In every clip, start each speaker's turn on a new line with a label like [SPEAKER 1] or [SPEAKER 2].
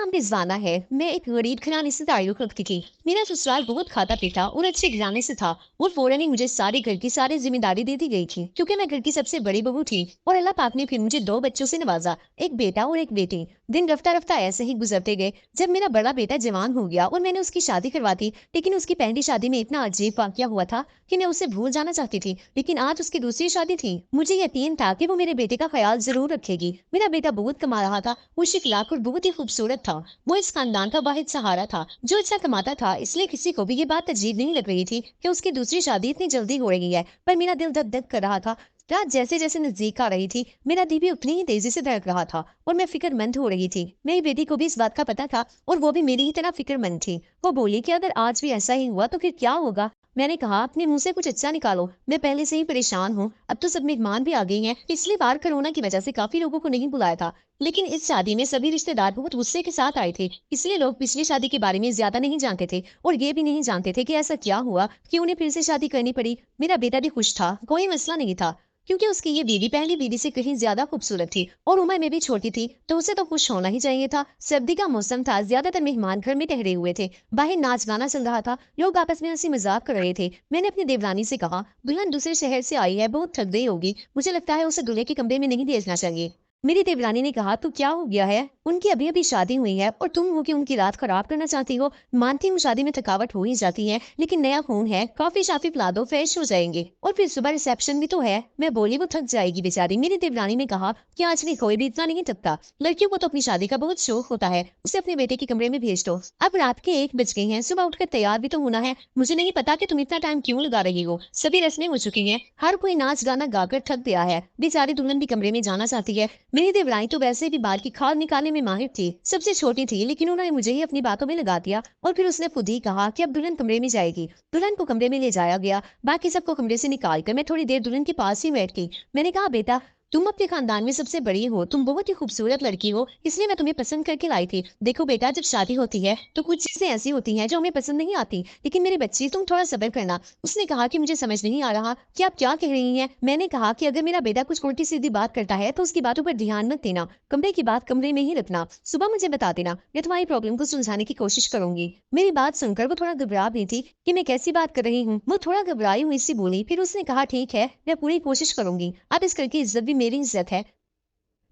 [SPEAKER 1] नाम रिजवाना है। मैं एक गरीब घराने से ताल्लुक रखती थी। मेरा ससुराल बहुत खाता पीता और अच्छे घराने से था और फौरन ही मुझे सारे घर की सारी जिम्मेदारी दे दी गई थी क्योंकि मैं घर की सबसे बड़ी बहू थी। और अल्लाह पाक ने फिर मुझे दो बच्चों से नवाजा, एक बेटा और एक बेटी। दिन रफ्ता रफ्ता ऐसे ही गुजरते गए। जब मेरा बड़ा बेटा जवान हो गया और मैंने उसकी शादी करवा दी, लेकिन उसकी पहली शादी में इतना अजीब वाकया हुआ था कि मैं उसे भूल जाना चाहती थी। लेकिन आज उसकी दूसरी शादी थी। मुझे यकीन था कि वो मेरे बेटे का ख्याल जरूर रखेगी। मेरा बेटा बहुत कमा रहा था, वो शिकलाक और बहुत ही खूबसूरत था। वो इस खानदान का वाहिद सहारा था जो अच्छा कमाता था, इसलिए किसी को भी ये बात अजीब नहीं लग रही थी कि उसकी दूसरी शादी इतनी जल्दी हो रही है। पर मेरा दिल धक धक कर रहा था। रात जैसे जैसे नजदीक आ रही थी, मेरा दिल भी उतनी ही तेजी से धड़क रहा था और मैं फिक्रमंद हो रही थी। मेरी बेटी को भी इस बात का पता था और वो भी मेरी ही तरह फिक्रमंद थी। वो बोली कि अगर आज भी ऐसा ही हुआ तो फिर क्या होगा। मैंने कहा, अपने मुंह से कुछ अच्छा निकालो, मैं पहले से ही परेशान हूँ। अब तो सब मेहमान भी आ गए हैं। पिछली बार कोरोना की वजह से काफी लोगों को नहीं बुलाया था, लेकिन इस शादी में सभी रिश्तेदार बहुत गुस्से के साथ आए थे। इसलिए लोग पिछली शादी के बारे में ज्यादा नहीं जानते थे और ये भी नहीं जानते थे कि ऐसा क्या हुआ कि उन्हें फिर से शादी करनी पड़ी। मेरा बेटा भी खुश था, कोई मसला नहीं था, क्योंकि उसकी ये बीवी पहली बीवी से कहीं ज्यादा खूबसूरत थी और उम्र में भी छोटी थी, तो उसे तो खुश होना ही चाहिए था। सर्दी का मौसम था, ज्यादातर मेहमान घर में ठहरे हुए थे। बाहर नाच गाना चल रहा था, लोग आपस में हंसी मजाक कर रहे थे। मैंने अपनी देवरानी से कहा, दुल्हन दूसरे शहर से आई है, बहुत थक गई होगी, मुझे लगता है उसे दूल्हे के कमरे में नहीं भेजना चाहिए। मेरी देवरानी ने कहा, तो क्या हो गया है, उनकी अभी अभी शादी हुई है और तुम हो कि उनकी रात खराब करना चाहती हो। मानती हूँ शादी में थकावट हो ही जाती है, लेकिन नया खून है, कॉफी शाफी पिला दो, फ्रेश हो जाएंगे और फिर सुबह रिसेप्शन भी तो है। मैं बोली, वो थक जाएगी बेचारी। मेरी देवरानी ने कहा कि आज भी कोई भी इतना नहीं थकता, लड़कियों को तो अपनी शादी का बहुत शौक होता है, उसे अपने बेटे के कमरे में भेज दो। अब रात के 1 बज गए हैं, सुबह उठकर तैयार भी तो होना है। मुझे नहीं पता कि तुम इतना टाइम क्यों लगा रही हो, सभी रस्में हो चुकी हैं, हर कोई नाच गाना गाकर थक गया है, बेचारी दुल्हन भी कमरे में जाना चाहती है। मेरी देवरानी तो वैसे भी बाल की खाल निकालने में माहिर थी, सबसे छोटी थी, लेकिन उन्होंने मुझे ही अपनी बातों में लगा दिया और फिर उसने खुद ही कहा कि अब दुल्हन कमरे में जाएगी। दुल्हन को कमरे में ले जाया गया, बाकी सबको कमरे से निकाल कर मैं थोड़ी देर दुल्हन के पास ही बैठ गई। मैंने कहा, बेटा तुम अपने खानदान में सबसे बड़ी हो, तुम बहुत ही खूबसूरत लड़की हो, इसलिए मैं तुम्हें पसंद करके लाई थी। देखो बेटा, जब शादी होती है तो कुछ चीजें ऐसी होती हैं जो हमें पसंद नहीं आती, लेकिन मेरे बच्ची तुम थोड़ा सब्र करना। उसने कहा कि मुझे समझ नहीं आ रहा कि आप क्या कह रही हैं। मैंने कहा कि अगर मेरा बेटा कुछ उल्टी सीधी बात करता है तो उसकी बातों पर ध्यान मत देना, कमरे की बात कमरे में ही रखना, सुबह मुझे बता देना, मैं तुम्हारी प्रॉब्लम को सुलझाने की कोशिश करूंगी। मेरी बात सुनकर वो थोड़ा घबरा रही थी कि मैं कैसी बात कर रही हूँ। वो थोड़ा घबराई हुई सी बोली, फिर उसने कहा, ठीक है, मैं पूरी कोशिश करूंगी, अब इस घर की इज्जत भी मेरी इज्जत है।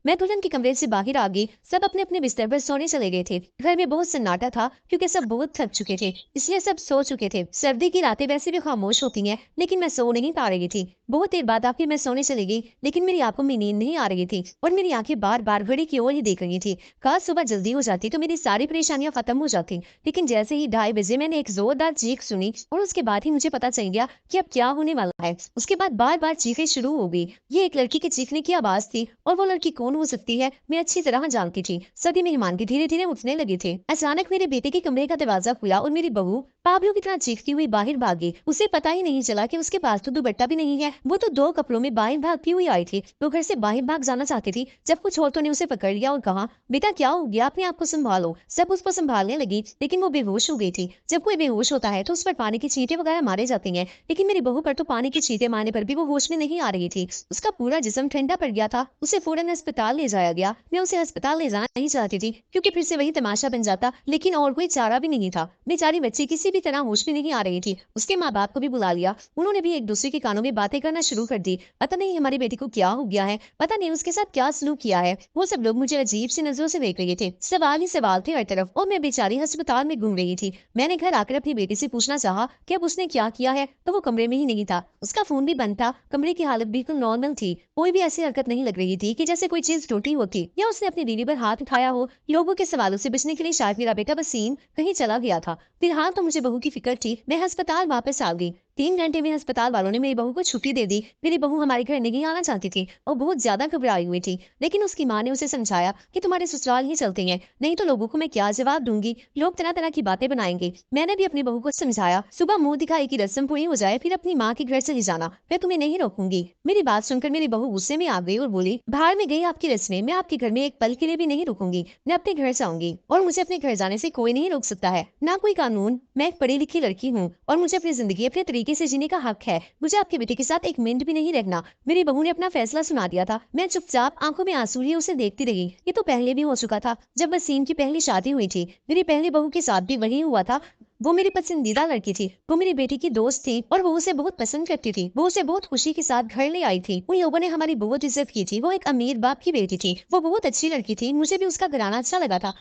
[SPEAKER 1] मैं दुल्हन के कमरे से बाहर आ गई। सब अपने अपने बिस्तर पर सोने चले गए थे। घर में बहुत सन्नाटा था क्योंकि सब बहुत थक चुके थे, इसलिए सब सो चुके थे। सर्दी की रातें वैसे भी खामोश होती हैं, लेकिन मैं सो नहीं पा रही थी। बहुत देर बाद आके मैं सोने चली गई, लेकिन मेरी आंखों में नींद नहीं आ रही थी और मेरी आंखें बार बार घड़ी की ओर ही देख रही थी। काश सुबह जल्दी हो जाती तो मेरी सारी परेशानियां खत्म हो जाती। लेकिन जैसे ही 2:30 बजे मैंने एक जोरदार चीख सुनी और उसके बाद ही मुझे पता चल गया कि अब क्या होने वाला है। उसके बाद बार बार चीखें शुरू हो गई। ये एक लड़की के चीखने की आवाज थी और वो लड़की कौन हो सकती है मैं अच्छी तरह जानती थी। सभी मेहमान भी धीरे धीरे उठने लगे थे। अचानक मेरे बेटे के कमरे का दरवाजा खुला और मेरी बहू पागलों की तरह चीखती हुई बाहर भागी। उसे पता ही नहीं चला कि उसके पास तो दुपट्टा भी नहीं है। वो तो 2 कपड़ों में बाहर भागती हुई आई थी। वो घर से बाहर भाग जाना चाहती थी जब कुछ औरतों ने उसे पकड़ लिया और कहा, बेटा क्या हो गया, अपने आप को संभालो। सब उसको संभालने लगी, लेकिन वो बेहोश हो गई थी। जब कोई बेहोश होता है तो उस पर पानी की छींटे वगैरह मारे जाते हैं, लेकिन मेरी बहू पर तो पानी की छींटे मारने पर भी वो होश में नहीं आ रही थी। उसका पूरा जिस्म ठंडा पड़ गया था। उसे फौरन अस्पताल ले जाया गया। मैं उसे अस्पताल ले जाना नहीं चाहती थी क्योंकि फिर से वही तमाशा बन जाता, लेकिन और कोई चारा भी नहीं था। बेचारी बच्ची किसी भी तरह होश में नहीं आ रही थी। उसके माँ बाप को भी बुला लिया, उन्होंने भी एक दूसरे के कानों में बातें करना शुरू कर दी। पता नहीं हमारी बेटी को क्या हो गया है, पता नहीं उसके साथ क्या सलूक किया है। वो सब लोग मुझे अजीब सी नजरों से देख रहे थे। सवाल ही सवाल थे हर तरफ और मैं बेचारी अस्पताल में घूम रही थी। मैंने घर आकर अपनी बेटी से पूछना चाहा कि अब उसने क्या किया है, तो वो कमरे में ही नहीं था। उसका फोन भी बंद था। कमरे की हालत बिल्कुल नॉर्मल थी, कोई भी ऐसी हरकत नहीं लग रही थी कि जैसे कोई चीज टूटी होती या उसने अपनी बीवी पर हाथ उठाया हो। लोगों के सवालों से बचने के लिए शायद मेरा बेटा वसीम कहीं चला गया था। फिलहाल तो मुझे बहू की फिक्र थी। मैं अस्पताल वापस आ गई। 3 घंटे में अस्पताल वालों ने मेरी बहू को छुट्टी दे दी। मेरी बहू हमारे घर नहीं आना चाहती थी और बहुत ज्यादा घबराई हुई थी, लेकिन उसकी माँ ने उसे समझाया कि तुम्हारे ससुराल ही चलते हैं, नहीं तो लोगों को मैं क्या जवाब दूंगी, लोग तरह तरह की बातें बनाएंगे। मैंने भी अपनी बहू को समझाया, सुबह मुंह दिखाई की रस्म पूरी हो जाए फिर अपनी माँ के घर चली जाना, मैं तुम्हें नहीं रोकूंगी। मेरी बात सुनकर मेरी बहू गुस्से में आ गई और बोली, बाहर में गई आपकी रस्में, मैं आपके घर में एक पल के लिए भी नहीं रुकूंगी। मैं अपने घर जाऊंगी और मुझे अपने घर जाने से कोई नहीं रोक सकता है, ना कोई कानून। मैं एक पढ़ी लिखी लड़की हूँ और मुझे अपनी जिंदगी अपने तरीके तरीके से जीने का हक है। मुझे आपके बेटे के साथ एक मिनट भी नहीं रखना। मेरी बहू ने अपना फैसला सुना दिया था। मैं चुपचाप आंखों में आंसू लिए उसे देखती रही। ये तो पहले भी हो चुका था जब वसीम की पहली शादी हुई थी। मेरी पहली बहू के साथ भी वही हुआ था। वो मेरी पसंदीदा लड़की थी। वो मेरी बेटी की दोस्त थी और वो उसे बहुत पसंद करती थी। वो उसे बहुत खुशी के साथ घर ले आई थी। उन लोगों ने हमारी बहुत इज्जत की थी। वो एक अमीर बाप की बेटी थी। वो बहुत अच्छी लड़की थी। मुझे भी उसका घराना अच्छा लगा था।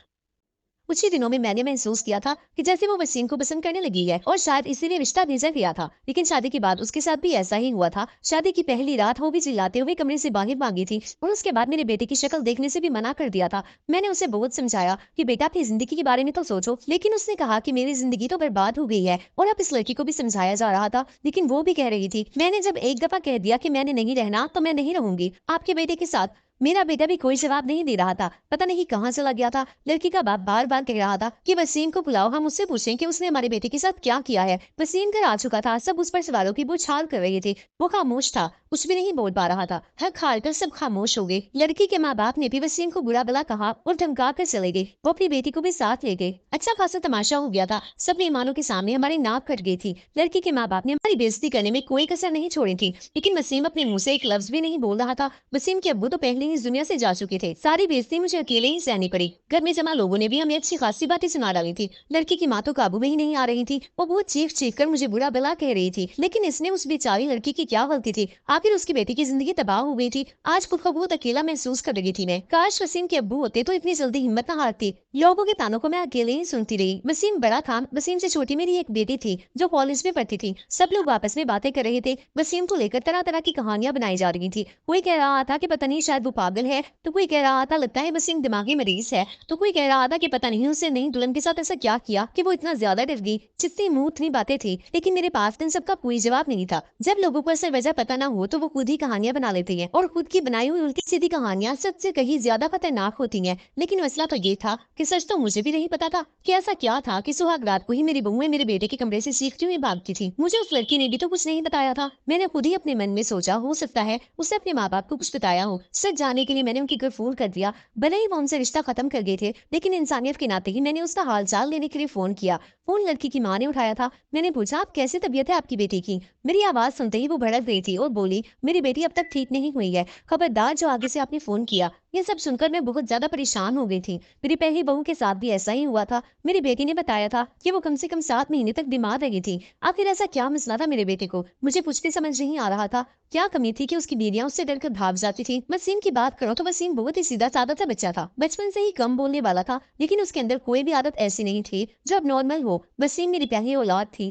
[SPEAKER 1] कुछ ही दिनों में मैंने महसूस किया था कि जैसे वो वसीम को पसंद करने लगी है और शायद इसीलिए रिश्ता भेजा गया था। लेकिन शादी के बाद उसके साथ भी ऐसा ही हुआ था। शादी की पहली रात वो भी चिल्लाते हुए कमरे से बाहर भागी थी और उसके बाद मेरे बेटे की शक्ल देखने से भी मना कर दिया था। मैंने उसे बहुत समझाया कि बेटा अपनी जिंदगी के बारे में तो सोचो, लेकिन उसने कहा कि मेरी जिंदगी तो बर्बाद हो गई है। और अब इस लड़की को भी समझाया जा रहा था, लेकिन वो भी कह रही थी मैंने जब एक दफा कह दिया कि मैंने नहीं रहना तो मैं नहीं रहूंगी आपके बेटे के साथ। मेरा बेटा भी कोई जवाब नहीं दे रहा था। पता नहीं कहाँ चला गया था। लड़की का बाप बार बार कह रहा था कि वसीम को बुलाओ, हम उससे पूछें कि उसने हमारे बेटे के साथ क्या किया है। वसीम घर आ चुका था। सब उस पर सवालों की बौछार कर रहे थे। वो खामोश था, कुछ भी नहीं बोल पा रहा था। हक हार कर सब खामोश हो गए। लड़की के माँ बाप ने भी वसीम को बुरा भला कहा और धमका कर चले गए। वो अपनी बेटी को भी साथ ले गए। अच्छा खासा तमाशा हो गया था। सब मेहमानों के सामने हमारी नाक कट गई थी। लड़की के माँ बाप ने हमारी बेइज्जती करने में कोई कसर नहीं छोड़ी थी, लेकिन वसीम अपने मुंह से एक लफ्ज भी नहीं बोल रहा था। वसीम के अब्बू तो पहले ही इस दुनिया से जा चुके थे। सारी बेइज्जती मुझे अकेले ही सहनी पड़ी। घर में जमा लोगों ने भी हमें अच्छी खासी बातें सुना डाली थी। लड़की की माँ तो काबू में ही नहीं आ रही थी। वो बहुत चीख चीख कर मुझे बुरा भला कह रही थी, लेकिन इसने उस बेचारी लड़की की क्या गलती थी। आखिर उसकी बेटी की जिंदगी तबाह हो गई थी। आज खुद को बहुत अकेला महसूस कर रही थी मैं। काश वसीम के अब्बू होते तो इतनी जल्दी हिम्मत न हारती। लोगों के तानों को मैं अकेले ही सुनती रही। वसीम बड़ा था। वसीम से छोटी मेरी एक बेटी थी जो कॉलेज में पढ़ती थी। सब लोग आपस में बातें कर रहे थे। वसीम को लेकर तरह तरह की कहानियां बनाई जा रही थी। कोई कह रहा था कि पता नहीं शायद वो पागल है, तो कोई कह रहा था लगता है वसीम दिमागी मरीज है, तो कोई कह रहा था कि पता नहीं उसने नई दुल्हन के साथ ऐसा क्या किया कि वो इतना ज्यादा डर गई। जितनी मुंह उतनी बातें थी, लेकिन मेरे पास इन सबका कोई जवाब नहीं था। जब लोगों को असल वजह पता ना हो तो वो खुद ही कहानियां बना लेते हैं और खुद की बनाई हुई उल्टी सीधी कहानियां सच से कहीं ज्यादा खतरनाक होती हैं। लेकिन मसला तो ये था कि सच तो मुझे भी नहीं पता था कि ऐसा क्या था कि सुहाग रात को ही मेरी बहू मेरे बेटे के कमरे से चीखती हुई भागती थी। मुझे उस लड़की ने भी तो कुछ नहीं बताया था। मैंने खुद ही अपने मन में सोचा हो सकता है उसने अपने माँ बाप को कुछ बताया हो। सच जाने के लिए मैंने उनके घर फोन कर दिया। भले ही वो उनसे रिश्ता खत्म कर गए थे, लेकिन इंसानियत के नाते ही मैंने उसका हाल चाल लेने के लिए फोन किया। फोन लड़की की माँ ने उठाया था। मैंने पूछा आप कैसे तबीयत है आपकी बेटी की। मेरी आवाज सुनते ही वो भड़क गई थी और बोली मेरी बेटी अब तक ठीक नहीं हुई है। खबरदार जो आगे से आपने फोन किया। ये सब सुनकर मैं बहुत ज्यादा परेशान हो गई थी। मेरी पहली बहू के साथ भी ऐसा ही हुआ था। मेरी बेटी ने बताया था कि वो कम से कम 7 महीने तक बीमार रही थी। आखिर ऐसा क्या मसला था मेरे बेटे को, मुझे कुछ भी समझ नहीं आ रहा था। क्या कमी थी कि उसकी बीवियां उससे डरकर भाग जाती थी। वसीम की बात करो तो वसीम बहुत ही सीधा साधा सा बच्चा था। बचपन से ही कम बोलने वाला था, लेकिन उसके अंदर कोई भी आदत ऐसी नहीं थी जो अब नॉर्मल हो। वसीम मेरी पहली औलाद थी।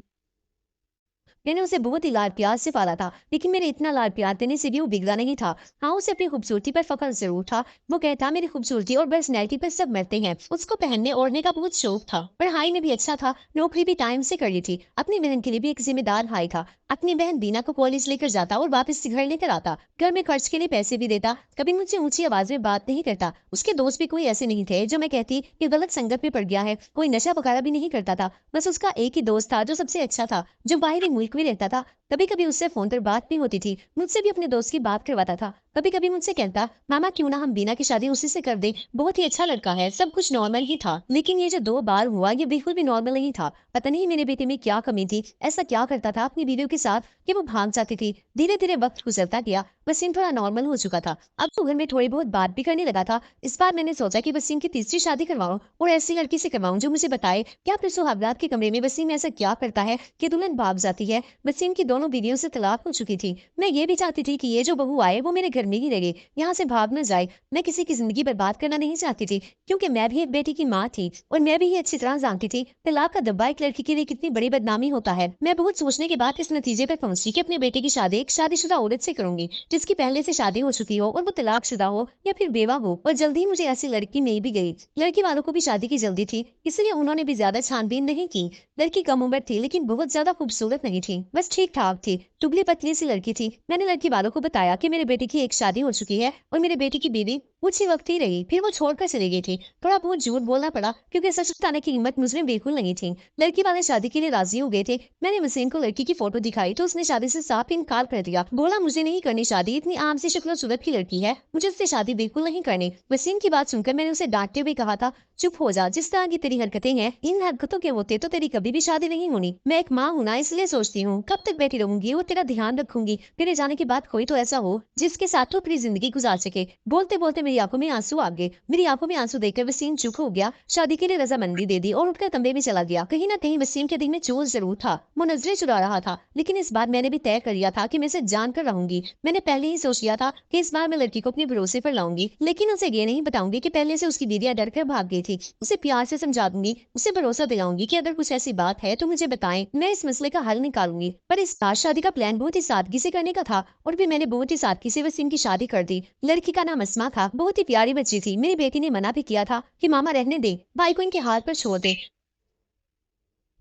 [SPEAKER 1] मैंने उसे बहुत ही लाड प्यार से पाला था, लेकिन मेरे इतना लाड प्यार देने से भी वो बिगड़ा नहीं था। हाँ, उसे अपनी खूबसूरती पर फख्र जरूर था। वो कहता मेरी खूबसूरती और पर्सनैलिटी पर सब मरते हैं। उसको पहनने ओढ़ने का बहुत शौक था। पढ़ाई में भी अच्छा था। नौकरी भी टाइम से कर ली थी। अपनी बहन के लिए भी एक जिम्मेदार भाई था। अपनी बहन बीना को कॉलेज लेकर जाता और वापस घर लेकर आता। घर में खर्च के लिए पैसे भी देता। कभी मुझसे ऊंची आवाज में बात नहीं करता। उसके दोस्त भी कोई ऐसे नहीं थे जो मैं कहती कि गलत संगत में पड़ गया है। कोई नशा वगैरह भी नहीं करता था। बस उसका एक ही दोस्त था जो सबसे अच्छा था, जो बाहरी मुल्क में रहता था। कभी कभी उससे फोन पर बात भी होती थी। मुझसे भी अपने दोस्त की बात करवाता था। कभी कभी मुझसे कहता मामा क्यों ना हम बीना की शादी उसी से कर दें, बहुत ही अच्छा लड़का है। सब कुछ नॉर्मल ही था, लेकिन ये जो 2 बार हुआ ये बिल्कुल भी नॉर्मल नहीं था। पता नहीं मेरे बेटे में क्या कमी थी। ऐसा क्या करता था अपनी बीवियों के साथ कि वो भाग जाती थी। धीरे धीरे वक्त गुजरता गया। वसीम थोड़ा नॉर्मल हो चुका था। अब तो घर में थोड़ी बहुत बात भी करने लगा था। इस बार मैंने सोचा कि वसीम की तीसरी शादी करवाऊं और ऐसी लड़की से करवाऊं जो मुझे बताए क्या फिर सुहागरात के कमरे में वसीम ऐसा क्या करता है कि दुल्हन भाग जाती है। वसीम की दोनों बीवियों से तलाक हो चुकी थी। मैं ये भी चाहती थी कि ये जो बहू आए वो मेरे घर में ही रहे, यहाँ से भाग न जाए। मैं किसी की जिंदगी बर्बाद करना नहीं चाहती थी, क्योंकि मैं भी एक बेटी की माँ थी और मैं भी ये अच्छी तरह जानती थी तलाक का दब्बा एक लड़की के लिए कितनी बड़ी बदनामी होता है। मैं बहुत सोचने के बाद इस नतीजे पर पहुंची कि अपने बेटे की शादी एक शादीशुदा औरत से करूंगी, जिसकी पहले से शादी हो चुकी हो और वो तलाकशुदा हो या फिर बेवा हो। और जल्दी ही मुझे ऐसी लड़की मिल भी गई। लड़की वालों को भी शादी की जल्दी थी, इसलिए उन्होंने भी ज्यादा छानबीन नहीं की। लड़की कम उम्र थी, लेकिन बहुत ज्यादा खूबसूरत नहीं थी, बस ठीक ठाक थी। दुबली पतली सी लड़की थी। मैंने लड़की वालों को बताया कि मेरे बेटे की एक शादी हो चुकी है और मेरे बेटे की बीवी कुछ ही वक्त ही रही, फिर वो छोड़कर चली गई थी। थोड़ा बहुत झूठ बोलना पड़ा क्योंकि सच बताने की हिम्मत मुझमें बिल्कुल नहीं थी। लड़की वाले शादी के लिए राजी हो गए थे। मैंने वसीम को लड़की की फोटो दिखाई तो उसने शादी से साफ इनकार कर दिया। बोला मुझे नहीं करनी शादी, इतनी आम सी शक्ल सूरत की लड़की है, मुझे उससे शादी बिल्कुल नहीं करनी। वसीम की बात सुनकर मैंने उसे डांटते हुए कहा था, चुप हो जा, जिस तरह की तेरी हरकतें हैं, इन हरकतों के होते तो तेरी कभी भी शादी नहीं होनी। मैं एक माँ हूं ना, इसलिए सोचती हूँ कब तक बैठी रहूंगी और तेरा ध्यान रखूंगी। तेरे जाने के बाद कोई तो ऐसा हो जिसके साथ तू अपनी जिंदगी गुजार सके। बोलते बोलते मेरी आंखों में आंसू आ गए। मेरी आंखों में आंसू देखकर वसीम चुप हो गया, शादी के लिए रजामंदी दे दी और उठकर कमरे में चला गया। कहीं ना कहीं वसीम के दिल में चोर जरूर था, वो नजरें चुरा रहा था, लेकिन इस बार मैंने भी तय कर लिया था कि मैं इसे जान कर रहूंगी। मैंने पहले ही सोच लिया था कि इस बार मैं लड़की को अपने भरोसे पर लाऊंगी, लेकिन उसे ये नहीं बताऊंगी कि पहले से उसकी दीदियां डर कर भाग गई थी। उसे प्यार से समझा दूंगी, उसे भरोसा दिलाऊंगी कि अगर कुछ ऐसी बात है तो मुझे बताएं, मैं इस मसले का हल निकालूंगी। पर इस बार शादी का प्लान बहुत ही सादगी से करने का था और भी मैंने बहुत ही सादगी से वसीम की शादी कर दी। लड़की का नाम अस्मा था, बहुत ही प्यारी बच्ची थी। मेरी बेटी ने मना भी किया था कि मामा रहने दे, भाई को इनके हाथ पर छोड़ दे,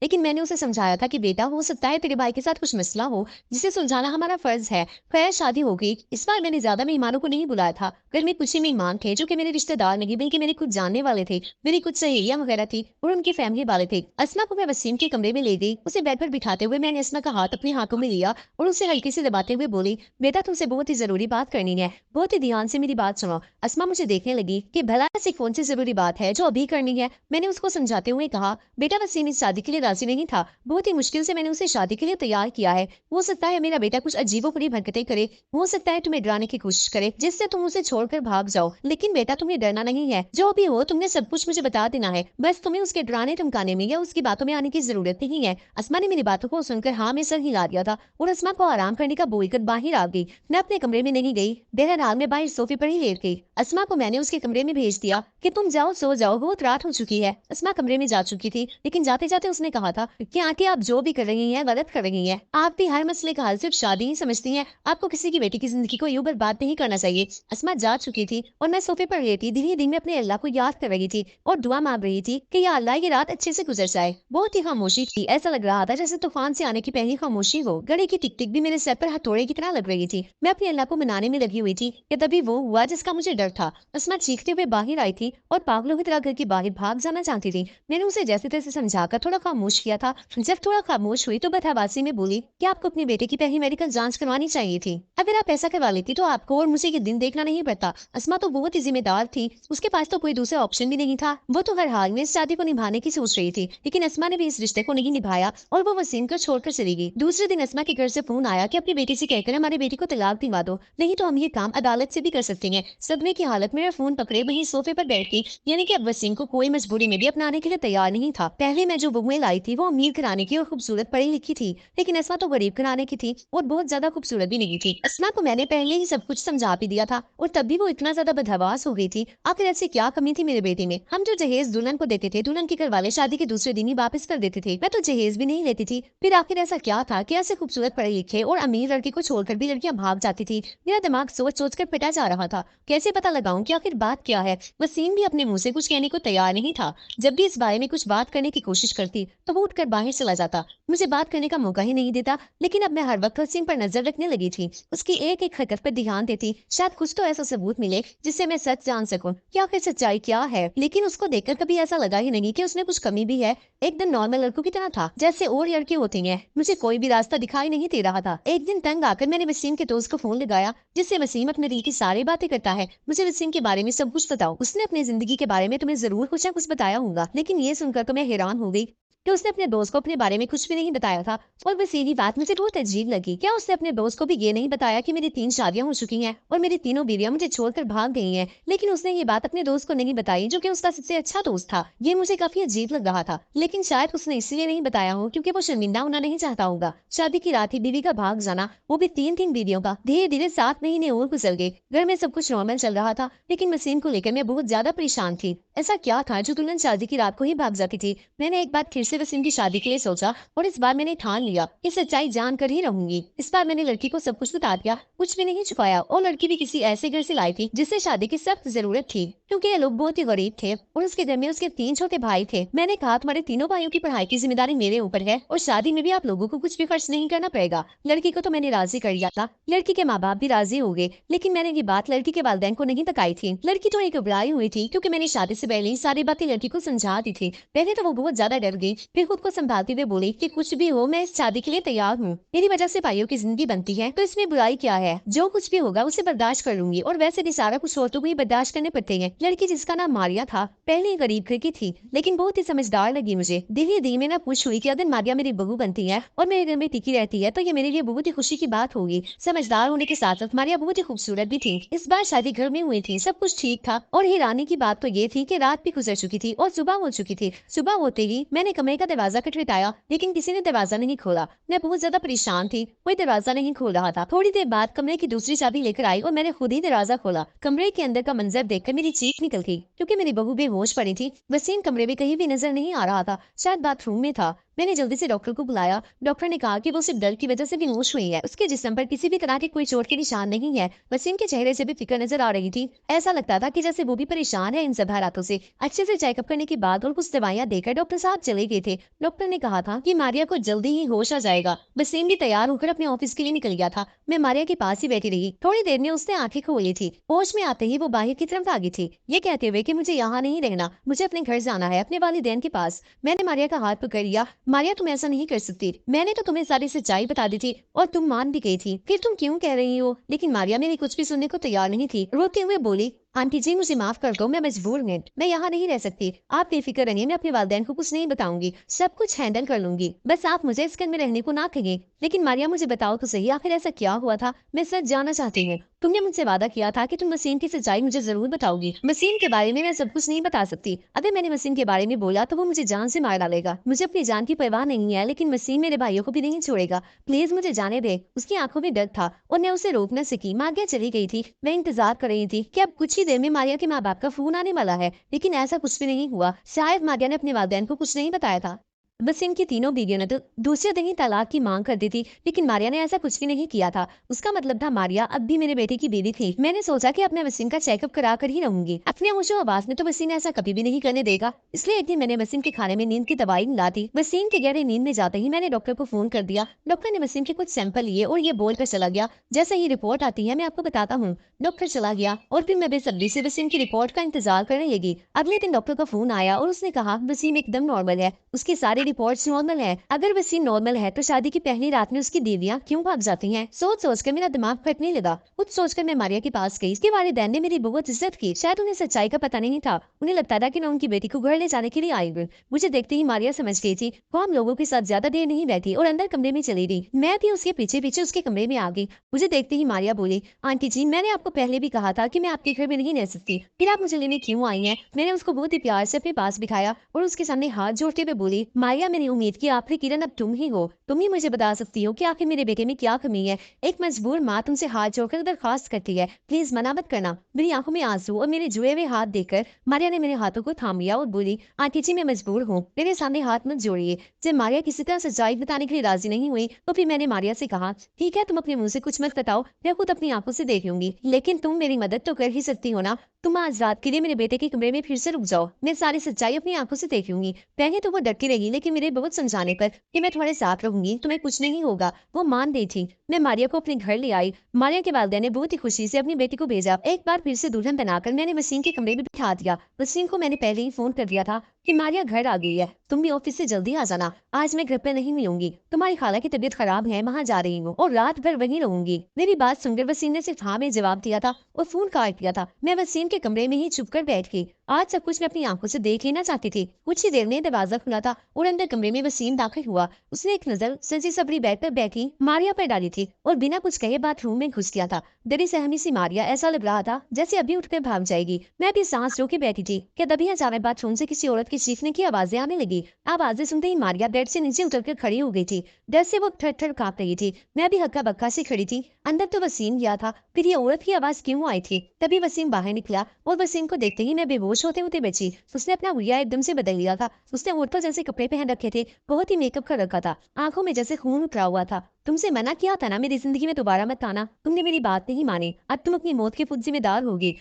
[SPEAKER 1] लेकिन मैंने उसे समझाया था कि बेटा हो सकता है तेरे भाई के साथ कुछ मसला हो जिसे सुलझाना हमारा फर्ज है। खैर शादी हो गई। इस बार मैंने ज्यादा मेहमानों को नहीं बुलाया था। घर में कुछ ही मेहमान थे जो कि मेरे रिश्तेदार नहीं बल्कि मेरे कुछ जानने वाले थे। मेरी कुछ सहेलियां वगैरह थी और उनकी फैमिली वाले थे। अस्मा को मैं वसीम के कमरे में ले गई। उसे बेड पर बिठाते हुए मैंने अस्मा का हाथ अपने हाथों में लिया और उसे हल्के से दबाते हुए बोली, बेटा तुमसे बहुत ही जरूरी बात करनी है, बहुत ही ध्यान से मेरी बात सुनो। अस्मा मुझे देखने लगी कि भला ऐसी कौन सी जरूरी बात है जो अभी करनी है। मैंने उसको समझाते हुए कहा, बेटा वसीम इस शादी के लिए राजी नहीं था, बहुत ही मुश्किल से मैंने उसे शादी के लिए तैयार किया है। हो सकता है मेरा बेटा कुछ अजीबोगरीब हरकतें करे, हो सकता है तुम्हें डराने की कोशिश करे जिससे तुम उसे छोड़कर भाग जाओ, लेकिन बेटा तुम्हें डरना नहीं है। जो भी हो तुमने सब कुछ मुझे बता देना है, बस तुम्हें उसके डराने धमकाने में या उसकी बातों में आने की जरूरत नहीं है। अस्मा ने मेरी बातों को सुनकर हाँ में सर हिला दिया था और अस्मा को आराम करने का बोलकर बाहर आ गई। मैं अपने कमरे में नहीं गई, बहरहाल मैं बाहर सोफे पर ही लेट गई। अस्मा को मैंने उसके कमरे में भेज दिया कि तुम जाओ सो जाओ, बहुत रात हो चुकी है। अस्मा कमरे में जा चुकी थी, लेकिन जाते जाते उसने कहा था कि आंटी आप जो भी कर रही हैं गलत कर रही हैं। आप भी हर मसले का हल सिर्फ शादी ही समझती हैं। आपको किसी की बेटी की जिंदगी को यूं बर्बाद नहीं करना चाहिए। अस्मा जा चुकी थी और मैं सोफे पर लेटी धीरे धीरे अपने अल्लाह को याद कर रही थी और दुआ मांग रही थी कि या अल्लाह ये रात अच्छे से गुजर जाए। बहुत ही खामोशी थी, ऐसा लग रहा था जैसे तूफान से आने की पहली खामोशी हो। घड़ी की टिक टिक भी मेरे सर पर हथौड़े की तरह लग रही थी। मैं अपने अल्लाह को मनाने में लगी हुई थी कि तभी वो हुआ जिसका मुझे डर था। अस्मा चीखते हुए बाहर आई थी और पागलों की तरह घर के बाहर भाग जाना चाहती थी। मैंने उसे जैसे तैसे समझाकर थोड़ा खामोश किया था। जब थोड़ा खामोश हुई तो बदहवासी में बोली कि आपको अपनी बेटे की पहली मेडिकल जांच करवानी चाहिए थी। अगर आप ऐसा करवा लेती तो आपको और मुझे ये दिन देखना नहीं पड़ता। अस्मा तो बहुत ही जिम्मेदार थी, उसके पास तो कोई दूसरा ऑप्शन भी नहीं था। वो तो हर हाल में इस शादी को निभाने की सोच रही थी, लेकिन अस्मा ने भी इस रिश्ते को नहीं निभाया और वो वसीम को छोड़कर चली गई। दूसरे दिन अस्मा के घर से फोन आया कि अपनी बेटी से कहकर हमारी बेटी को तलाक दिलवा दो, नहीं तो हम ये काम अदालत से भी कर सकते हैं। सदमे की हालत में फोन पकड़े वहीं सोफे पर बैठ गई, यानी कि अब वसीम को कोई मजबूरी में भी अपनाने के लिए तैयार नहीं था। पहले मैं जो बहुएं लाई थी वो अमीर घराने की और खूबसूरत पढ़ी लिखी थी, लेकिन अस्मा तो गरीब घराने की थी और बहुत ज्यादा खूबसूरत भी नहीं थी। अस्मा को मैंने पहले ही सब कुछ समझा भी दिया था और तब भी वो इतना ज्यादा बदहवास हो गई थी। आखिर ऐसी क्या कमी थी मेरे बेटे में? हम जो जहेज दुल्हन को देते थे, दुल्हन के घर वाले शादी के दूसरे दिन ही वापस कर देते थे। मैं तो जहेज भी नहीं लेती थी। फिर आखिर ऐसा क्या था कि ऐसे खूबसूरत पढ़े लिखे और अमीर लड़के को छोड़कर भी लड़कियां भाग जाती थी? मेरा दिमाग सोच सोच कर पिटा जा रहा था। कैसे पता लगाऊं कि आखिर बात क्या है? वसीम भी अपने मुंह से कुछ कहने को तैयार नहीं था। जब भी इस बारे में कुछ बात करने की कोशिश करती तो वो उठकर बाहर चला जाता, मुझे बात करने का मौका ही नहीं देता। लेकिन अब मैं हर वक्त वसीम पर नजर रखने लगी थी, उसकी एक एक हरकत पर ध्यान देती। शायद कुछ तो ऐसा सबूत मिले जिससे मैं सच जान सकूं कि आखिर सच्चाई क्या है। लेकिन उसको देखकर कभी ऐसा लगा ही नहीं कि उसने कुछ कमी भी है। एकदम नॉर्मल लड़कों की तरह था जैसे और लड़के होती हैं। मुझे कोई भी रास्ता दिखाई नहीं दे रहा था। एक दिन तंग आकर मैंने वसीम के दोस्त को फोन लगाया, जिससे वसीम अपने दिल की सारी बातें करता है। मुझे वसीम के बारे में सब कुछ बताओ, उसने अपनी जिंदगी के बारे में तुम्हें जरूर कुछ ना कुछ बताया होगा। लेकिन ये सुनकर तो मैं हैरान हो गई कि उसने अपने दोस्त को अपने बारे में कुछ भी नहीं बताया था। और बस यही बात मुझे बहुत अजीब लगी। क्या उसने अपने दोस्त को भी ये नहीं बताया कि मेरी 3 शादियां हो चुकी हैं और मेरी तीनों बीवियां मुझे छोड़कर भाग गई हैं? लेकिन उसने ये बात अपने दोस्त को नहीं बताई, जो कि उसका सबसे अच्छा दोस्त था। ये मुझे काफी अजीब लग रहा था, लेकिन शायद उसने इसलिए नहीं बताया हो क्योंकि वो शर्मिंदा होना नहीं चाहता होगा। शादी की रात ही बीवी का भाग जाना, वो भी 3 बीवियों का। धीरे धीरे 7 महीने और गुजर गए। घर में सब कुछ नॉर्मल चल रहा था, लेकिन वसीम को लेकर मैं बहुत ज्यादा परेशान थी। ऐसा क्या था जो दुल्हन शादी की रात को ही भाग जाती थी? मैंने एक बार फिर से से वसीम की शादी के लिए सोचा और इस बार मैंने ठान लिया कि सच्चाई जानकर ही रहूंगी। इस बार मैंने लड़की को सब कुछ बता दिया, कुछ भी नहीं छुपाया और लड़की भी किसी ऐसे घर से लाई थी जिससे शादी की सख्त जरूरत थी, क्योंकि ये लोग बहुत ही गरीब थे और उसके घर में उसके 3 छोटे भाई थे। मैंने कहा तुम्हारे तीनों भाइयों की पढ़ाई की जिम्मेदारी मेरे ऊपर है और शादी में भी आप लोगों को कुछ भी खर्च नहीं करना पड़ेगा। लड़की को तो मैंने राजी कर दिया था, लड़की के माँ बाप भी राजी हो गए, लेकिन मैंने ये बात लड़की के वालिदैन को नहीं बताई थी। लड़की तो एक घबराई हुई थी क्योंकि मैंने शादी से पहले ही सारी बातें लड़की को समझा दी थी। पहले तो वो बहुत ज्यादा डर गई, फिर खुद को संभालते हुए बोली कि कुछ भी हो मैं इस शादी के लिए तैयार हूँ। मेरी वजह से भाइयों की जिंदगी बनती है तो इसमें बुराई क्या है, जो कुछ भी होगा उसे बर्दाश्त कर लूंगी और वैसे भी सारा कुछ औरतों को ही बर्दाश्त करने पड़ते हैं। लड़की जिसका नाम मारिया था पहले ही गरीब घर की थी, लेकिन बहुत ही समझदार लगी मुझे। धीरे धीरे में ना पूछ हुई कि अगर मारिया मेरी बहू बनती है और मेरे घर में टिकी रहती है तो ये मेरे लिए बहुत ही खुशी की बात होगी। समझदार होने के साथ साथ मारिया बहुत ही खूबसूरत भी थी। इस बार शादी घर में हुई थी, सब कुछ ठीक था और हैरानी की बात तो ये थी कि रात भी गुजर चुकी थी और सुबह हो चुकी थी। सुबह होते ही मैंने कमरे का दरवाजा खटखटाया, लेकिन किसी ने दरवाजा नहीं खोला। मैं बहुत ज्यादा परेशान थी, कोई दरवाजा नहीं खोल रहा था। थोड़ी देर बाद कमरे की दूसरी चाबी लेकर आई और मैंने खुद ही दरवाजा खोला। कमरे के अंदर का मंजर देखकर मेरी चीख निकल गई क्योंकि मेरी बहू बेहोश पड़ी थी। वसीम कमरे में कहीं भी नजर नहीं आ रहा था, शायद बाथरूम में था। मैंने जल्दी से डॉक्टर को बुलाया। डॉक्टर ने कहा कि वो सिर्फ डर की वजह से बेहोश हुई है, उसके जिस्म पर किसी भी तरह के कोई चोट के निशान नहीं है। वसीम के चेहरे से भी फिक्र नजर आ रही थी, ऐसा लगता था कि जैसे वो भी परेशान है इन सब हालातों से। अच्छे से चेकअप करने के बाद और कुछ दवाइयां देकर डॉक्टर साहब चले गए थे। डॉक्टर ने कहा था कि मारिया को जल्दी ही होश आ जाएगा। वसीम भी तैयार होकर अपने ऑफिस के लिए निकल गया था। मैं मारिया के पास ही बैठी रही। थोड़ी देर में उसने आंखें खोली थी। होश में आते ही वो बाहर की तरफ आ गई थी, ये कहते हुए कि मुझे यहाँ नहीं रहना, मुझे अपने घर जाना है, अपने वालिदैन के पास। मैंने मारिया का हाथ पकड़ लिया। मारिया तुम ऐसा नहीं कर सकती, मैंने तो तुम्हें सारी सच्चाई बता दी थी और तुम मान भी गई थी, फिर तुम क्यों कह रही हो? लेकिन मारिया मेरी कुछ भी सुनने को तैयार नहीं थी। रोते हुए बोली, आंटी जी मुझे माफ कर दो, मैं मजबूर हूँ, मैं यहाँ नहीं रह सकती। आप बेफिक्र रहिए, मैं अपने वालिदैन को कुछ नहीं बताऊंगी, सब कुछ हैंडल कर लूंगी, बस आप मुझे इस घर में रहने को ना कहिए। लेकिन मारिया मुझे बताओ तो सही, आखिर ऐसा क्या हुआ था? मैं सच जानना चाहती हूँ। तुमने मुझसे वादा किया था कि तुम वसीम की सच्चाई मुझे जरूर बताओगी। वसीम के बारे में मैं सब कुछ नहीं बता सकती, अगर मैंने वसीम के बारे में बोला तो वो मुझे जान से मार डालेगा। मुझे अपनी जान की परवाह नहीं है, लेकिन वसीम मेरे भाइयों को भी नहीं छोड़ेगा, प्लीज मुझे जाने दे। उसकी आंखों में डर था और मैं उसे रोक न सकी। मारिया चली गई थी, मैं इंतजार कर रही थी कि अब कुछ ही देर में मारिया के माँ बाप का फोन आने वाला है, लेकिन ऐसा कुछ भी नहीं हुआ। शायद मारिया ने अपने वालिदैन को कुछ नहीं बताया था। वसीम की तीनों बीवियों ने तो दूसरे दिन ही तलाक की मांग कर दी थी, लेकिन मारिया ने ऐसा कुछ भी नहीं किया था। उसका मतलब था मारिया अब भी मेरे बेटे की बीवी थी। मैंने सोचा कि अपने वसीम का चेकअप करा कर ही रहूंगी। अपने होशो आवाज में तो वसीम ऐसा कभी भी नहीं करने देगा, इसलिए एक दिन मैंने वसीम के खाने में नींद की दवाई मिला दी। वसीम के गहरे नींद में जाते ही मैंने डॉक्टर को फोन कर दिया। डॉक्टर ने वसीम के कुछ सैंपल लिए और ये बोलकर चला गया, जैसे ही रिपोर्ट आती है मैं आपको बताता हूँ। डॉक्टर चला गया और फिर मैं बेसब्री से वसीम की रिपोर्ट का इंतजार करने लगी। अगले दिन डॉक्टर का फोन आया और उसने कहा वसीम एकदम नॉर्मल है, उसकी सारी रिपोर्ट्स नॉर्मल है। अगर वसीम नॉर्मल है तो शादी की पहली रात में उसकी देवियां क्यों भाग जाती हैं? सोच सोचकर मेरा दिमाग फटने लगा। कुछ सोचकर मैं मारिया के पास गई। इसके वालिदैन ने मेरी बहुत इज्जत की, शायद उन्हें सच्चाई का पता नहीं था। उन्हें लगता था कि मैं उनकी बेटी को घर ले जाने के लिए आई हूँ। मुझे देखते ही मारिया समझ गई थी। वो हम लोगों के साथ ज्यादा देर नहीं बैठी और अंदर कमरे में चली गई। मैं भी उसके पीछे पीछे उसके कमरे में आ गई। मुझे देखते ही मारिया बोली, आंटी जी मैंने आपको पहले भी कहा था कि मैं आपके घर में नहीं रह सकती, फिर आप मुझे लेने क्यों आई हैं? मैंने उसको बहुत ही प्यार से अपने पास बिठाया और उसके सामने हाथ जोड़ते हुए बोली, मारिया मैंने उम्मीद की आखिरी किरण अब तुम ही हो, तुम ही मुझे बता सकती हो कि आखिर मेरे बेटे में क्या कमी है। एक मजबूर माँ तुमसे हाथ जोड़कर दरखास्त करती है, प्लीज मना मत करना। मेरी आंखों में आंसू और मेरे जुए हुए हाथ देखकर मारिया ने मेरे हाथों को थाम लिया और बोली, आंटी जी मैं मजबूर हूँ, मेरे सामने हाथ मत जोड़िए। जब मारिया किसी तरह सच्चाई बताने के लिए राजी नहीं हुई तो फिर मैंने मारिया से कहा, ठीक है तुम अपने मुंह से कुछ मत बताओ, मैं खुद अपनी आंखों से देख लूंगी, लेकिन तुम मेरी मदद तो कर ही सकती हो ना। तुम आज रात के लिए मेरे बेटे के कमरे में फिर से रुक जाओ, मैं सारी सच्चाई अपनी आंखों से देख लूंगी। पहले तो वो डरती रही, लेकिन मेरे बहुत समझाने पर कि मैं तुम्हारे साथ रहूंगी, तुम्हें कुछ नहीं होगा, वो मान गई थी। मैं मारिया को अपने घर ले आई। मारिया के वालिदैन ने बहुत ही खुशी से अपनी बेटी को भेजा। एक बार फिर से दुल्हन बनाकर मैंने वसीम के कमरे में बिठा दिया। वसीम को मैंने पहले ही फोन कर दिया था कि मारिया घर आ गई है, तुम भी ऑफिस से जल्दी आ जाना, आज मैं घर पे नहीं मिलूंगी, तुम्हारी खाला की तबीयत खराब है, वहाँ जा रही हूँ और रात भर वहीं रहूंगी। मेरी बात सुनकर वसीम ने सिर्फ हाँ में जवाब दिया था और फोन काट दिया था। मैं वसीम के कमरे में ही चुप कर बैठ गई। आज सब कुछ मैं अपनी आंखों से देख लेना चाहती थी। कुछ ही देर में दरवाजा खुला था और अंदर कमरे में वसीम दाखिल हुआ। उसने एक नजर सजी सबरी बेड पर बैठी मारिया पर डाली थी और बिना कुछ कहे बाथरूम में घुस गया था। डरी सहमी सी मारिया ऐसा लग रहा था जैसे अभी उठकर भाग जाएगी। मैं भी सांस रोके बैठी थी कि तभी अचानक बाथरूम से किसी औरत की की चीखने की आवाजें आने लगी। आवाजें सुनते ही मारिया बेड से नीचे उतरकर खड़ी हो गई थी। डर से वो थर थर कांप रही थी। मैं भी हक्का बक्का से खड़ी थी। अंदर तो वसीम गया था, फिर ये औरत की आवाज क्यों आई थी? तभी वसीम बाहर निकला और वसीम को देखते ही मैं बेहोश होते होते बची। उसने अपना हुलिया एकदम से बदल लिया था। उसने होठ पर जैसे कपड़े पहन रखे थे, बहुत ही मेकअप कर रखा था, आंखों में जैसे खून उतरा हुआ था। तुमसे मना किया था ना मेरी जिंदगी में दोबारा मत आना, तुमने मेरी बात नहीं मानी। अब तुम अपनी मौत के खुद जिम्मेदार होगी।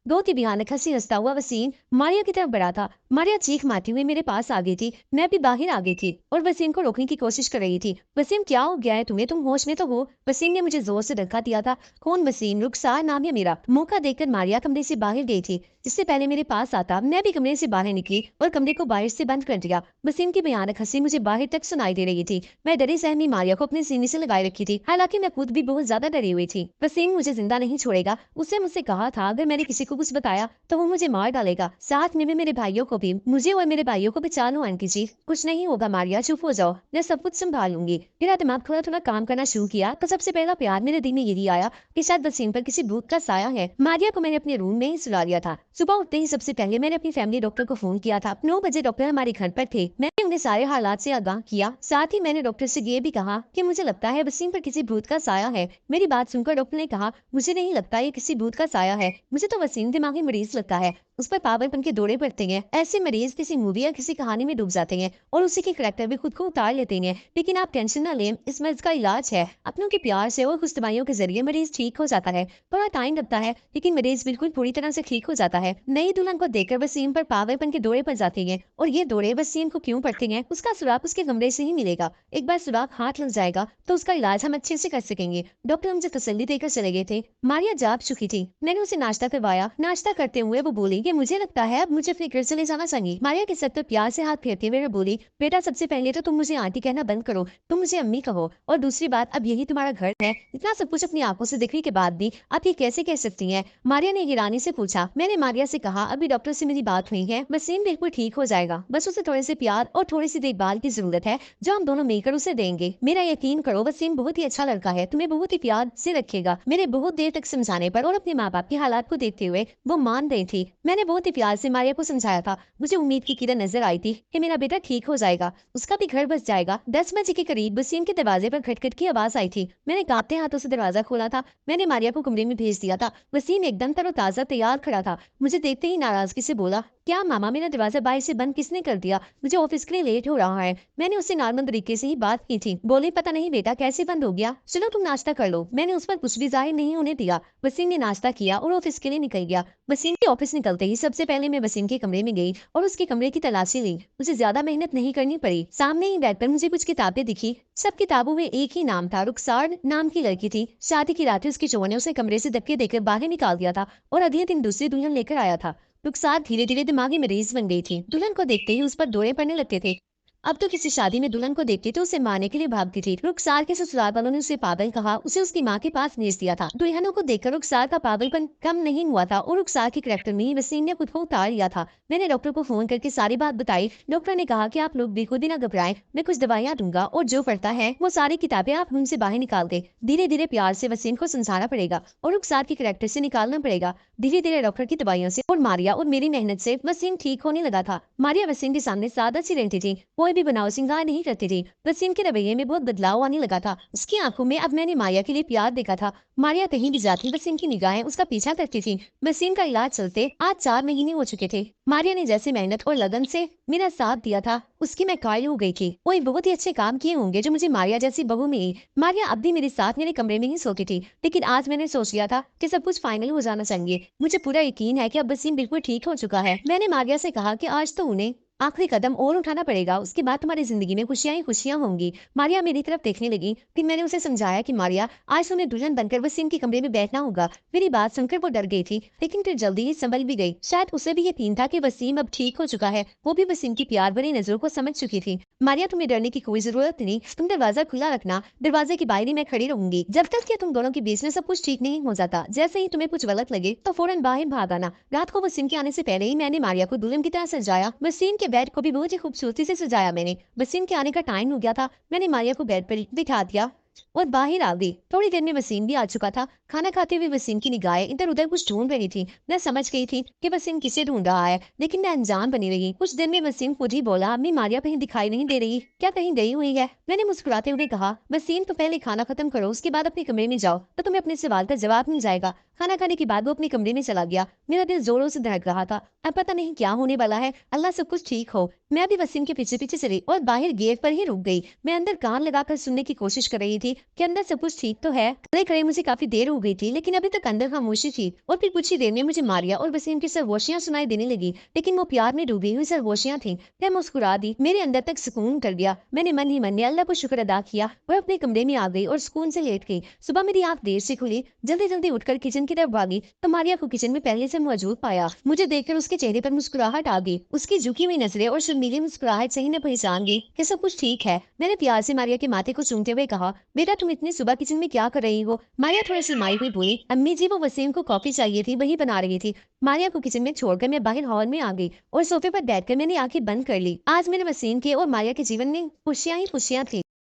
[SPEAKER 1] बहुत ही भयानक हंसी हंसता हुआ वसीम मारिया की तरफ बढ़ा था। मारिया चीख मारती हुई मेरे पास आ गई थी। मैं भी बाहर आ गई थी और वसीम को रोकने की कोशिश कर रही थी। वसीम क्या हो गया है तुम्हें? तुम होश में तो हो? वसीम ने मुझे जोर से धक्का दिया था। कौन वसीम? रुखसार नाम है मेरा। मौका देखकर मारिया कमरे से बाहर गई थी। जिससे पहले मेरे पास आता मैं भी कमरे से बाहर निकली और कमरे को बाहर से बंद कर दिया। वसीम की भयानक हंसी मुझे बाहर तक सुनाई दे रही थी। मैं डरी सहमी मारिया को अपने सीने से लगाए रखी थी, हालांकि मैं खुद भी बहुत ज्यादा डरी हुई थी। वसीम मुझे जिंदा नहीं छोड़ेगा। उसने मुझसे कहा था अगर मैंने किसी को कुछ बताया तो वो मुझे मार डालेगा, साथ में भी मेरे भाइयों को भी। मुझे और मेरे भाइयों को बचा लो आंटी जी। कुछ नहीं होगा मारिया, चुप हो जाओ, मैं सब कुछ संभाल लूंगी। मेरा दिमाग थोड़ा थोड़ा काम करना शुरू किया तो सबसे पहला प्यार मेरे दिल में यही आया कि शायद वसीम पर किसी भूत का साया है। मारिया को मैंने अपने रूम में ही सुला लिया था। सुबह उठते ही सबसे पहले मैंने अपनी फैमिली डॉक्टर को फोन किया था। 9 बजे डॉक्टर हमारे घर पर थे। मैंने उन्हें सारे हालात से आगाह किया। साथ ही मैंने डॉक्टर से ये भी कहा कि मुझे लगता है वसीम पर किसी भूत का साया है। मेरी बात सुनकर डॉक्टर ने कहा मुझे नहीं लगता ये किसी भूत का साया है, मुझे तो वसीम दिमागी मरीज लगता है। उस पर पागलपन के दौरे पड़ते हैं। ऐसे मरीज किसी मूवी या किसी कहानी में डूब जाते हैं और उसी के करैक्टर भी खुद को उतार लेते हैं। लेकिन आप टेंशन ना लें, इस मर्ज का इलाज है। अपनों के प्यार से और कुछ दवाइयों के जरिए मरीज ठीक हो जाता है। थोड़ा टाइम लगता है लेकिन मरीज बिल्कुल पूरी तरह से ठीक हो जाता है। नई दुल्हन को देखकर वसीम पर पागलपन के दौरे पड़ जाते हैं और ये दौरे वसीम को क्यों पड़ते हैं उसका सुराग उसके कमरे से ही मिलेगा। एक बार सुराग हाथ लग जाएगा तो उसका इलाज हम अच्छे से कर सकेंगे। डॉक्टर मुझे तसल्ली देकर चले गए थे। मारिया जाग चुकी थी। मैंने उसे नाश्ता करवाया। नाश्ता करते हुए वो बोली कि मुझे लगता है अब मुझे अपने घर चले जाना चाहिए। मारिया के सर पर प्यार से हाथ फेरते हुए बोली बेटा सबसे पहले तो तुम मुझे आंटी कहना बंद करो, तुम मुझे अम्मी कहो। और दूसरी बात, अब यही तुम्हारा घर है। इतना सब कुछ अपनी आंखों से देखने के बाद भी आप ये कैसे कह सकती हैं? मारिया ने हैरानी से पूछा। मैंने मारिया से कहा अभी डॉक्टर से मेरी बात हुई है, वसीम बिल्कुल ठीक हो जाएगा, बस उसे थोड़े से प्यार और थोड़ी सी देखभाल की जरूरत है जो हम दोनों मिलकर उसे देंगे। मेरा यकीन करो वसीम बहुत ही अच्छा लड़का है, तुम्हें बहुत ही प्यार से रखेगा। मेरे बहुत देर तक समझाने पर और अपने माँ बाप के हालात को देखते हुए वो मान रही थी। मैंने बहुत ही प्यार से मारिया को समझाया था। मुझे उम्मीद की किरण नजर आई थी कि मेरा बेटा ठीक हो जाएगा, उसका भी घर बस जाएगा। 10 बजे के करीब वसीम के दरवाजे पर खटखट की आवाज आई थी। मैंने कांपते हाथों से दरवाजा खोला था। मैंने मारिया को कमरे में भेज दिया था। वसीम एकदम तरोताजा तैयार खड़ा था। मुझे देखते ही नाराजगी से बोला क्या मामा मेरा दरवाजा बाहर से बंद किसने कर दिया? मुझे ऑफिस के लिए लेट हो रहा है। मैंने उससे नॉर्मल तरीके से ही बात की थी। बोले पता नहीं बेटा कैसे बंद हो गया, चलो तुम नाश्ता कर लो। मैंने उस पर कुछ भी जाहिर नहीं होने दिया। वसीम ने नाश्ता किया और ऑफिस के लिए निकल गया। वसीम के ऑफिस निकलते ही सबसे पहले मैं वसीम के कमरे में गई और उसके कमरे की तलाशी ली। मुझे ज्यादा मेहनत नहीं करनी पड़ी। सामने ही बेड पर मुझे कुछ किताबें दिखी। सब किताबों में एक ही नाम था, रुखसार नाम की लड़की थी। शादी की रात उसकी चोर ने उसे कमरे से धक्के देकर बाहर निकाल दिया था और अगले दिन दूसरी दुल्हन लेकर आया था। रुखसार धीरे धीरे दिमागी मरीज बन गई थी। दुल्हन को देखते ही उस पर दौरे पड़ने लगते थे। अब तो किसी शादी में दुल्हन को देखती तो उसे मारने के लिए भागती थी। रुखसार के ससुराल वालों ने उसे पागल कहा, उसे उसकी माँ के पास भेज दिया था। दुल्हनों को देखकर रुखसार का पागलपन कम नहीं हुआ था और रुखसार के करैक्टर में ही वसीम ने खुद को उतार लिया था। मैंने डॉक्टर को फोन करके सारी बात बताई। डॉक्टर ने कहा कि आप लोग बिल्कुल भी ना घबराएं, मैं कुछ दवाइयाँ दूंगा और जो पड़ता है वो सारी किताबें आप रूम से बाहर निकाल दे। धीरे धीरे प्यार से वसीम को समझाना पड़ेगा और रुखसार के करैक्टर से निकालना पड़ेगा। धीरे धीरे डॉक्टर की दवाइयों से और मारिया और मेरी मेहनत से वसीम ठीक होने लगा था। मारिया वसीम के सामने सादा सी रहती थी, कोई भी बनाव सिंगार नहीं करती थी। वसीम के रवैये में बहुत बदलाव आने लगा था। उसकी आंखों में अब मैंने मारिया के लिए प्यार देखा था। मारिया कहीं भी जाती वसीम की निगाहें उसका पीछा करती थी। वसीम का इलाज चलते आज 4 महीने हो चुके थे। मारिया ने जैसे मेहनत और लगन से मेरा साथ दिया था उसकी मैं कायल हो गई थी। कोई बहुत ही अच्छे काम किए होंगे जो मुझे मारिया जैसी बहू मिली। मारिया अब भी मेरे साथ मेरे कमरे में ही सोती थी, लेकिन आज मैंने सोच लिया था कि सब कुछ फाइनल हो जाना चाहिए। मुझे पूरा यकीन है कि अब वसीम बिल्कुल ठीक हो चुका है। मैंने मारिया से कहा कि आज तो उन्हें आखिरी कदम और उठाना पड़ेगा, उसके बाद तुम्हारी जिंदगी में खुशियां ही खुशियां होंगी। मारिया मेरी तरफ देखने लगी। फिर मैंने उसे समझाया कि मारिया आज तुम्हें दुल्हन बनकर वसीम के कमरे में बैठना होगा। मेरी बात सुनकर वो डर गई थी, लेकिन फिर जल्दी ही संभल भी गई। शायद उसे भी यकीन था कि वसीम अब ठीक हो चुका है। वो भी वसीम की प्यार भरी नजरों को समझ चुकी थी। मारिया तुम्हें डरने की कोई जरूरत नहीं, तुम दरवाजा खुला रखना, दरवाजे की बाहर ही मैं खड़ी रहूंगी जब तक कि तुम दोनों के बीच में सब कुछ ठीक नहीं हो जाता। जैसे ही तुम्हें कुछ गलत लगे तो फौरन बाहर भाग आना। रात को वसीम के आने से पहले ही मैंने मारिया को दुल्हन की तरह सजाया। वसीम के बेड को भी बहुत ही खूबसूरती से सजाया मैंने। वसीम के आने का टाइम हो गया था। मैंने मारिया को बेड पर बिठा दिया। और बाहर आ गई। थोड़ी देर में वसीम भी आ चुका था। खाना खाते हुए वसीम की निगाहें इधर उधर कुछ ढूंढ रही थी। मैं समझ गई थी कि वसीम किसे ढूंढ रहा है, लेकिन मैं अनजान बनी रही। कुछ देर में वसीम खुद ही बोला, अम्मी मारिया कहीं दिखाई नहीं दे रही, क्या कहीं गई हुई है? मैंने मुस्कुराते हुए कहा, वसीम तो पहले खाना खत्म करो, उसके बाद अपने कमरे में जाओ तो तुम्हें अपने सवाल का जवाब मिल जाएगा। खाना खाने के बाद वो अपने कमरे में चला गया। मेरा दिल जोरों से धड़क रहा था। अब पता नहीं क्या होने वाला है। अल्लाह सब कुछ ठीक हो। मैं भी वसीम के पीछे पीछे चली और बाहर गेट पर ही रुक गई। मैं अंदर कान लगाकर सुनने की कोशिश कर रही थी कि अंदर सब कुछ ठीक तो है। खड़े खड़े मुझे काफी देर हो गई थी, लेकिन अभी तक अंदर खामोशी थी। और फिर कुछ ही देर में मुझे मारिया और वसीम की सरगोशियां सुनाई देने लगी, लेकिन वो प्यार में डूबी हुई सरगोशियां थी। मैं मुस्कुरा दी। मेरे अंदर तक सुकून कर दिया। मैंने मन ही मन में अल्लाह को शुक्र अदा किया और अपने कमरे में आ गई और सुकून से लेट गई। सुबह मेरी आंख देर से खुली। जल्दी जल्दी उठकर किचन की तरफ भागी तो मारिया को किचन में पहले से मौजूद पाया। मुझे देखकर उसके चेहरे पर मुस्कुराहट आ गई। उसकी झुकी हुई नजरें और शर्मीली मुस्कुराहट से ही मैं पहचान गई कि सब कुछ ठीक है। मैंने प्यार से मारिया के माथे को चूमते हुए कहा, बेटा तुम इतनी सुबह किचन में क्या कर रही हो? मारिया थोड़ी शर्माई हुई बोली, अम्मी जी वो वसीम को कॉफी चाहिए थी, वही बना रही थी। मारिया को किचन में छोड़कर मैं बाहर हॉल में आ गई और सोफे पर बैठकर मैंने आंखें बंद कर ली। आज मेरे वसीम के और मारिया के जीवन में खुशियां ही खुशियां थी।